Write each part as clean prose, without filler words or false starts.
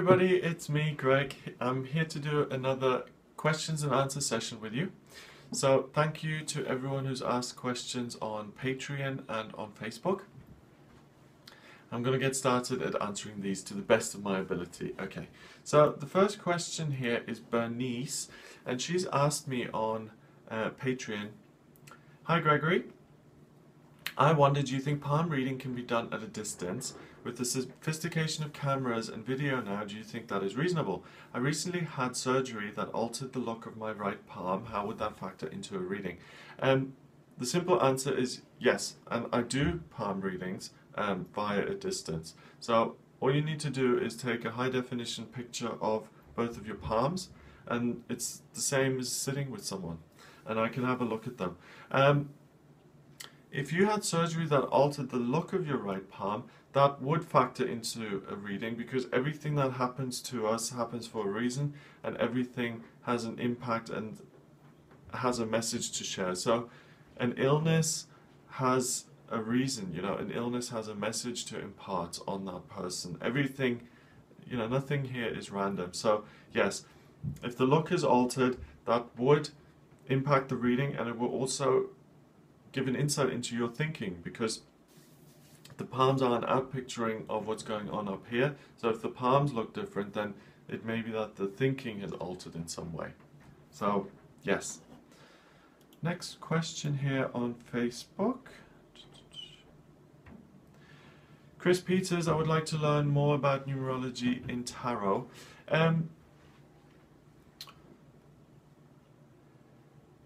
everybody, it's me, Greg. I'm here to do another questions and answer session with you. So thank you to everyone who's asked questions on Patreon and on Facebook. I'm going to get started at answering these to the best of my ability. Okay, so the first question here is Bernice, and she's asked me on Patreon, "Hi Gregory, I wondered, do you think palm reading can be done at a distance? With the sophistication of cameras and video now, do you think that is reasonable? I recently had surgery that altered the look of my right palm. How would that factor into a reading?" The simple answer is yes, and I do palm readings via a distance. So all you need to do is take a high definition picture of both of your palms, and it's the same as sitting with someone, and I can have a look at them. If you had surgery that altered the look of your right palm, that would factor into a reading, because everything that happens to us happens for a reason, and everything has an impact and has a message to share. So an illness has a reason, an illness has a message to impart on that person. Everything, nothing here is random. So yes, if the look is altered, that would impact the reading, and it will also give an insight into your thinking, because the palms are an outpicturing of what's going on up here. So if the palms look different, then it may be that the thinking has altered in some way. So yes. Next question here on Facebook. Chris Peters, I would like to learn more about numerology in tarot.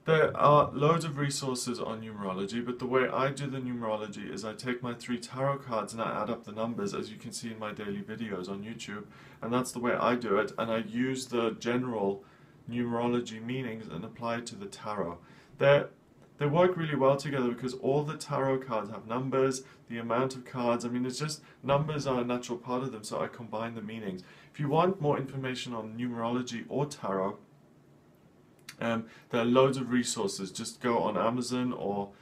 There are loads of resources on numerology, but the way I do the numerology is I take my 3 tarot cards and I add up the numbers, as you can see in my daily videos on YouTube, and that's the way I do it, and I use the general numerology meanings and apply it to the tarot. They work really well together because all the tarot cards have numbers, the amount of cards, it's just numbers are a natural part of them, so I combine the meanings. If you want more information on numerology or tarot, there are loads of resources. Just go on Amazon or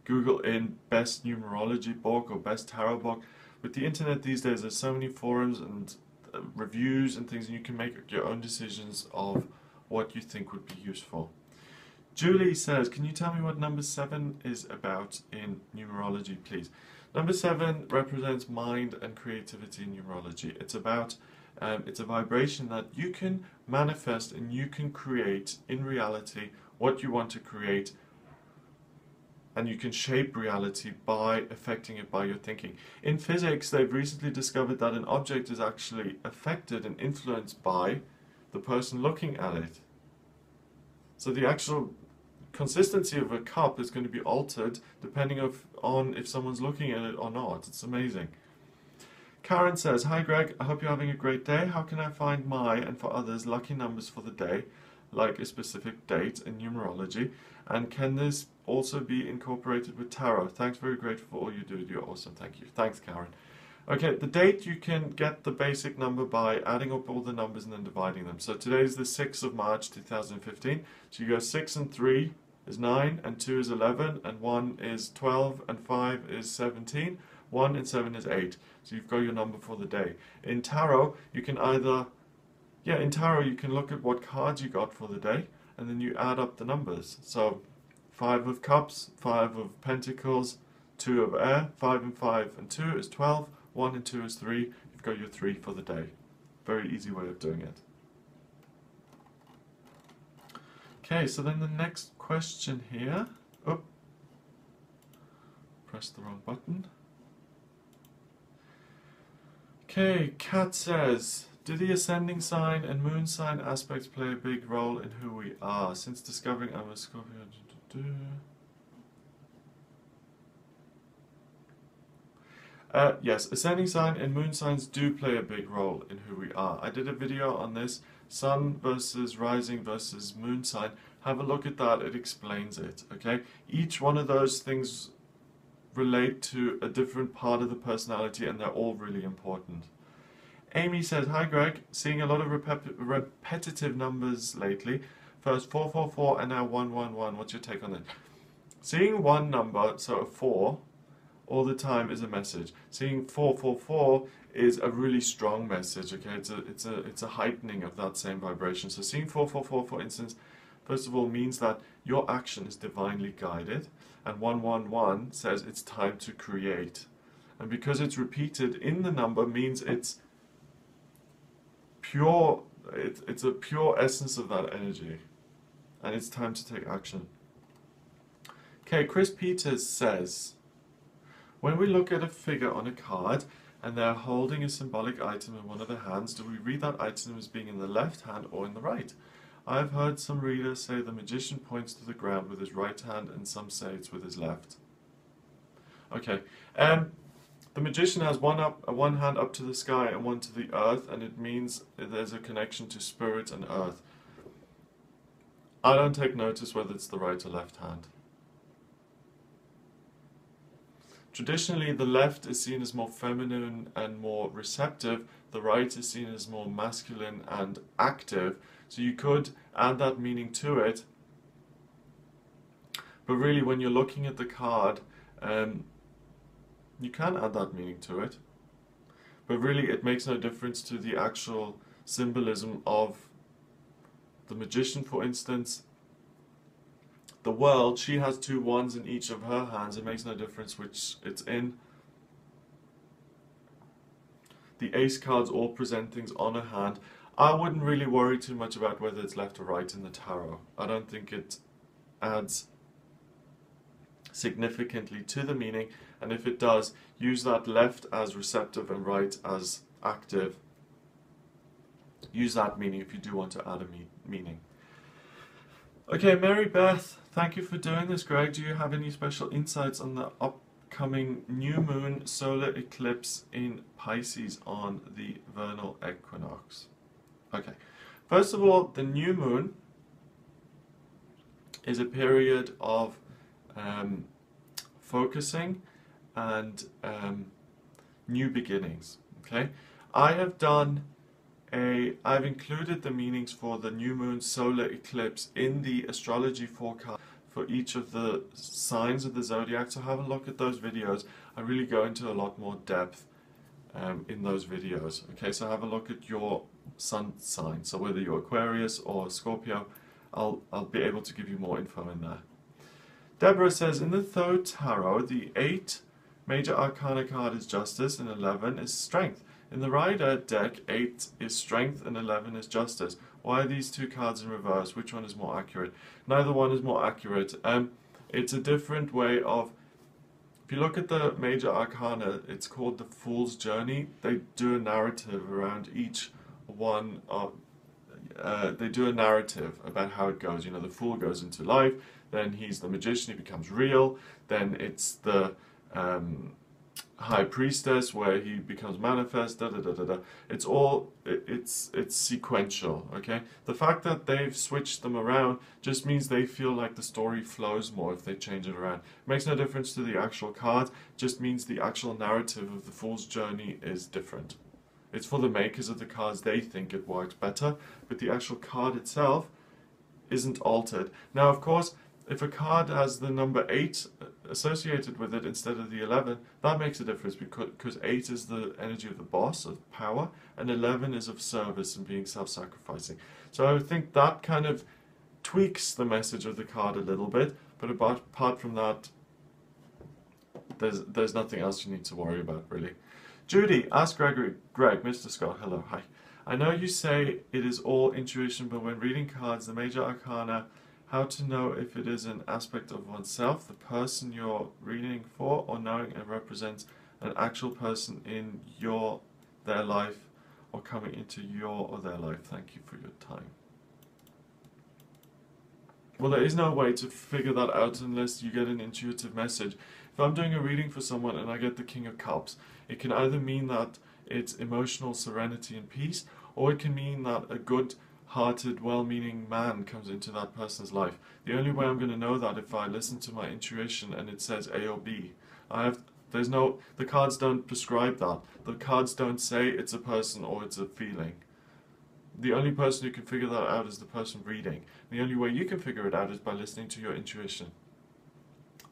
Google in best numerology book or best tarot book. With the internet these days, there's so many forums and reviews and things, and you can make your own decisions of what you think would be useful. Julie says, "Can you tell me what number 7 is about in numerology, please?" Number 7 represents mind and creativity in numerology. It's about it's a vibration that you can manifest and you can create in reality what you want to create, and you can shape reality by affecting it by your thinking. In physics, they've recently discovered that an object is actually affected and influenced by the person looking at it. So the actual consistency of a cup is going to be altered depending on if someone's looking at it or not. It's amazing. Karen says, "Hi Greg, I hope you're having a great day. How can I find my, and for others, lucky numbers for the day, like a specific date in numerology? And can this also be incorporated with tarot? Thanks, very grateful for all you do. You're awesome." Thank you. Thanks, Karen. Okay, the date, you can get the basic number by adding up all the numbers and then dividing them. So today is the 6th of March 2015. So you go 6 and 3 is 9, and 2 is 11, and 1 is 12, and 5 is 17. 1 and 7 is 8. So you've got your number for the day. In tarot, you can in tarot you can look at what cards you got for the day, and then you add up the numbers. So 5 of cups, 5 of pentacles, 2 of air, 5 and 2 is 12, 1 and 2 is 3. You've got your 3 for the day. Very easy way of doing it. Okay, so then the next question here. Oh, pressed the wrong button. Okay, Kat says, "Do the ascending sign and moon sign aspects play a big role in who we are? Since discovering I'm a Scorpio..." Yes, ascending sign and moon signs do play a big role in who we are. I did a video on this, sun versus rising versus moon sign. Have a look at that, it explains it, okay? Each one of those things relate to a different part of the personality, and they're all really important. Amy says, "Hi Greg, seeing a lot of repetitive numbers lately. First 444 and now 111. What's your take on it?" Seeing one number, so a 4, all the time is a message. Seeing 444 is a really strong message. Okay, it's a heightening of that same vibration. So seeing 444, for instance, first of all means that your action is divinely guided, and 111 says it's time to create. And because it's repeated in the number means it's pure. It's a pure essence of that energy, and it's time to take action. Okay, Chris Peters says, when we look at a figure on a card and they're holding a symbolic item in one of their hands, do we read that item as being in the left hand or in the right? I've heard some readers say the magician points to the ground with his right hand and some say it's with his left. Okay, the magician has one hand up to the sky and one to the earth, and it means there's a connection to spirit and earth. I don't take notice whether it's the right or left hand. Traditionally, the left is seen as more feminine and more receptive. The right is seen as more masculine and active. So you could add that meaning to it. But really, when you're looking at the card, you can add that meaning to it. But really, it makes no difference to the actual symbolism of the magician, for instance. The world, she has 2 wands in each of her hands. It makes no difference which it's in. The ace cards all present things on a hand. I wouldn't really worry too much about whether it's left or right in the tarot. I don't think it adds significantly to the meaning, and if it does, use that left as receptive and right as active. Use that meaning if you do want to add a meaning. Okay, Mary Beth, thank you for doing this, Greg. Do you have any special insights on the upcoming new moon solar eclipse in Pisces on the vernal equinox? Okay, first of all, the new moon is a period of focusing and new beginnings. Okay, I've included the meanings for the new moon solar eclipse in the astrology forecast for each of the signs of the zodiac, so have a look at those videos. I really go into a lot more depth in those videos. Okay, so have a look at your sun sign, so whether you're Aquarius or Scorpio, I'll be able to give you more info in there. Deborah says, in the Thoth Tarot, the 8 major arcana card is justice and 11 is strength. In the Rider deck, 8 is strength and 11 is justice. Why are these 2 cards in reverse? Which one is more accurate? Neither one is more accurate. It's a different way of... If you look at the major arcana, it's called the Fool's Journey. They do a narrative around each one of... they do a narrative about how it goes. You know, the Fool goes into life, then he's the magician, he becomes real, then it's the... High Priestess, where he becomes manifest, it's sequential, okay? The fact that they've switched them around just means they feel like the story flows more if they change it around. It makes no difference to the actual card, just means the actual narrative of the Fool's Journey is different. It's for the makers of the cards, they think it works better, but the actual card itself isn't altered. Now, of course, if a card has the number 8 associated with it instead of the 11, that makes a difference because 8 is the energy of the boss, of power, and 11 is of service and being self-sacrificing. So I think that kind of tweaks the message of the card a little bit, but apart from that, there's nothing else you need to worry about, really. Judy, ask Gregory. Greg, Mr. Scott, hello, hi. I know you say it is all intuition, but when reading cards, the major arcana, how to know if it is an aspect of oneself, the person you're reading for, or knowing it represents an actual person in their life, or coming into your or their life. Thank you for your time. Well, there is no way to figure that out unless you get an intuitive message. If I'm doing a reading for someone and I get the King of Cups, it can either mean that it's emotional serenity and peace, or it can mean that a good-hearted, well-meaning man comes into that person's life. The only way I'm going to know that if I listen to my intuition and it says A or B. The cards don't prescribe that. The cards don't say it's a person or it's a feeling. The only person who can figure that out is the person reading. The only way you can figure it out is by listening to your intuition.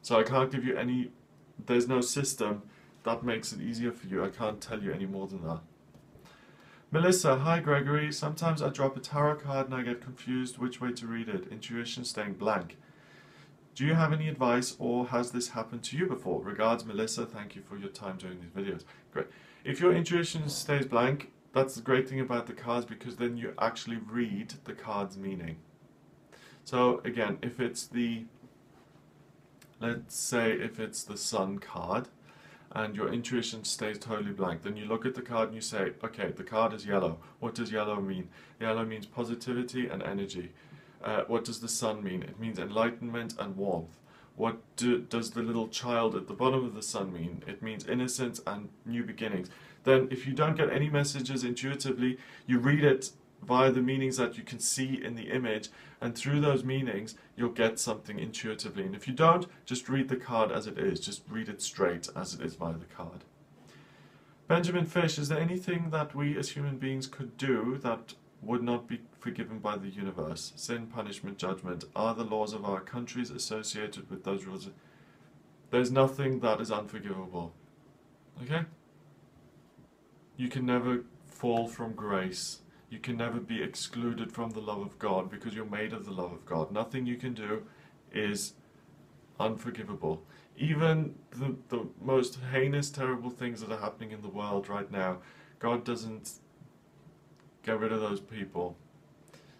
So I can't give you any there's no system that makes it easier for you. I can't tell you any more than that. Melissa, hi Gregory. Sometimes I drop a tarot card and I get confused which way to read it. Intuition staying blank. Do you have any advice, or has this happened to you before? Regards, Melissa. Thank you for your time doing these videos. Great. If your intuition stays blank, that's the great thing about the cards, because then you actually read the card's meaning. So again, if it's the, let's say if it's the Sun card, and your intuition stays totally blank, then you look at the card and you say, okay, the card is yellow. What does yellow mean? Yellow means positivity and energy. What does the sun mean? It means enlightenment and warmth. What does the little child at the bottom of the sun mean? It means innocence and new beginnings. Then if you don't get any messages intuitively, you read it via the meanings that you can see in the image, and through those meanings you'll get something intuitively. And if you don't, just read the card as it is. Just read it straight as it is via the card. Benjamin Fish, is there anything that we as human beings could do that would not be forgiven by the universe? Sin, punishment, judgment. Are the laws of our countries associated with those rules? There's nothing that is unforgivable. Okay? You can never fall from grace. You can never be excluded from the love of God, because you're made of the love of God. Nothing you can do is unforgivable. Even the most heinous, terrible things that are happening in the world right now, God doesn't get rid of those people.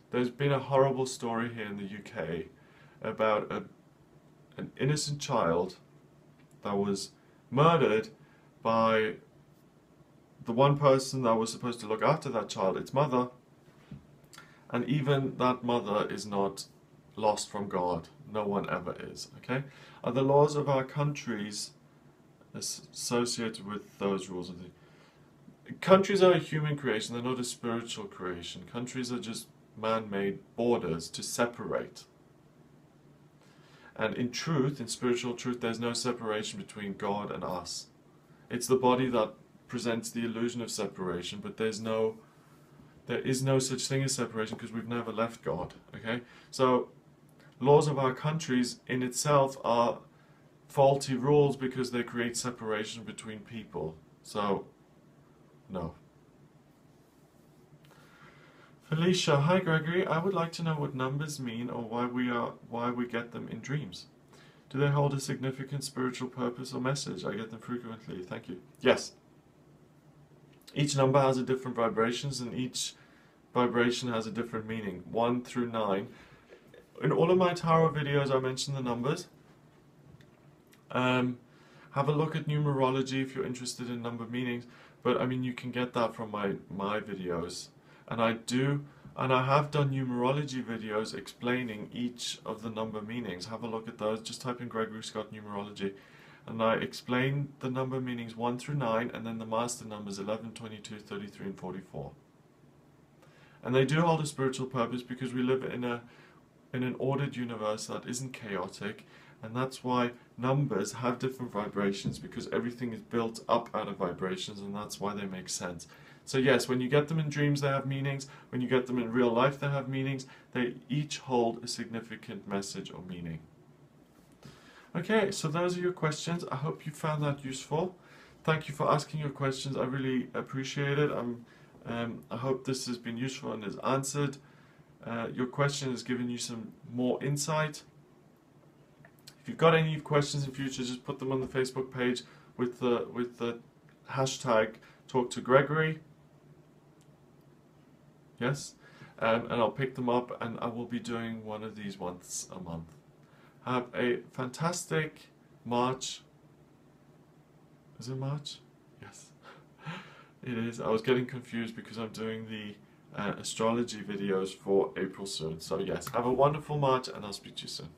There's been a horrible story here in the UK about an innocent child that was murdered by the one person that was supposed to look after that child, its mother, and even that mother is not lost from God. No one ever is, okay? Are the laws of our countries associated with those rules? Countries are a human creation, they're not a spiritual creation. Countries are just man-made borders to separate. And in truth, in spiritual truth, there's no separation between God and us. It's the body that presents the illusion of separation, but there is no such thing as separation, because we've never left God. Okay, so laws of our countries in itself are faulty rules because they create separation between people. So no. Felicia, hi Gregory. I would like to know what numbers mean, or why we get them in dreams. Do they hold a significant spiritual purpose or message? I get them frequently. Thank you. Yes. Each number has a different vibrations, and each vibration has a different meaning. 1 through 9. In all of my tarot videos, I mention the numbers. Have a look at numerology if you're interested in number meanings. But I mean, you can get that from my videos, and I have done numerology videos explaining each of the number meanings. Have a look at those. Just type in Gregory Scott Numerology. And I explain the number meanings 1 through 9, and then the master numbers 11, 22, 33, and 44. And they do hold a spiritual purpose, because we live in an ordered universe that isn't chaotic, and that's why numbers have different vibrations, because everything is built up out of vibrations, and that's why they make sense. So yes, when you get them in dreams, they have meanings. When you get them in real life, they have meanings. They each hold a significant message or meaning. Okay, so those are your questions. I hope you found that useful. Thank you for asking your questions. I really appreciate it. I hope this has been useful and is answered. Your question has given you some more insight. If you've got any questions in future, just put them on the Facebook page with the hashtag talktogregory. Yes, and I'll pick them up, and I will be doing one of these once a month. Have a fantastic March. Is it March? Yes, it is. I was getting confused because I'm doing the astrology videos for April soon. So yes, have a wonderful March, and I'll speak to you soon.